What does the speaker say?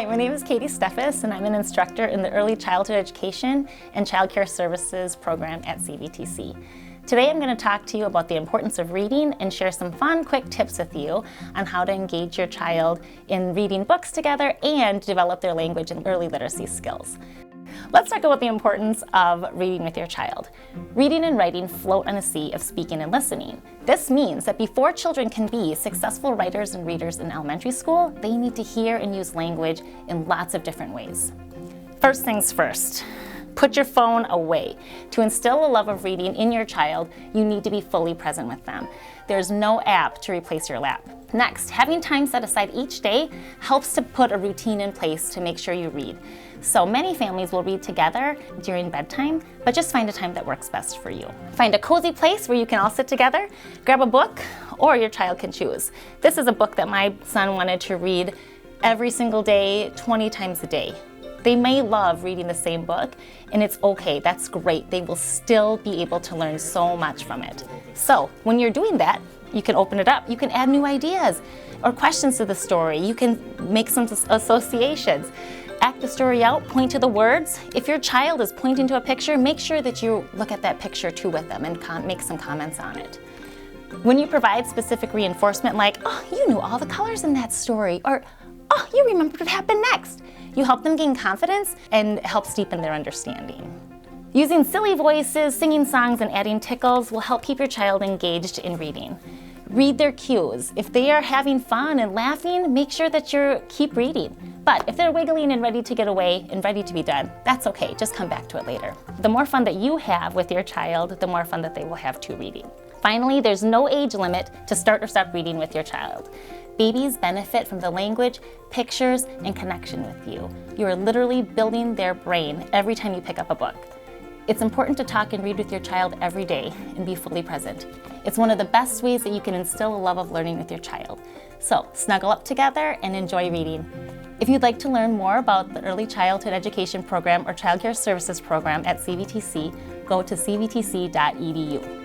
Hi, my name is Katie Steffes, and I'm an instructor in the Early Childhood Education and Child Care Services program at CVTC. Today I'm going to talk to you about the importance of reading and share some fun, quick tips with you on how to engage your child in reading books together and develop their language and early literacy skills. Let's talk about the importance of reading with your child. Reading and writing float on a sea of speaking and listening. This means that before children can be successful writers and readers in elementary school, they need to hear and use language in lots of different ways. First things first, put your phone away. To instill a love of reading in your child, you need to be fully present with them. There's no app to replace your lap. Next, having time set aside each day helps to put a routine in place to make sure you read. So many families will read together during bedtime, but just find a time that works best for you. Find a cozy place where you can all sit together, grab a book, or your child can choose. This is a book that my son wanted to read every single day, 20 times a day. They may love reading the same book, and it's okay, that's great. They will still be able to learn so much from it. So when you're doing that, you can open it up, you can add new ideas or questions to the story. You can make some associations. Act the story out, point to the words. If your child is pointing to a picture, make sure that you look at that picture too with them and make some comments on it. When you provide specific reinforcement like, oh, you knew all the colors in that story, or oh, you remembered what happened next, you help them gain confidence and help deepen their understanding. Using silly voices, singing songs, and adding tickles will help keep your child engaged in reading. Read their cues. If they are having fun and laughing, make sure that you keep reading. But if they're wiggling and ready to get away and ready to be done, that's okay, just come back to it later. The more fun that you have with your child, the more fun that they will have too reading. Finally, there's no age limit to start or stop reading with your child. Babies benefit from the language, pictures, and connection with you. You are literally building their brain every time you pick up a book. It's important to talk and read with your child every day and be fully present. It's one of the best ways that you can instill a love of learning with your child. So snuggle up together and enjoy reading. If you'd like to learn more about the Early Childhood Education Program or Child Care Services Program at CVTC, go to cvtc.edu.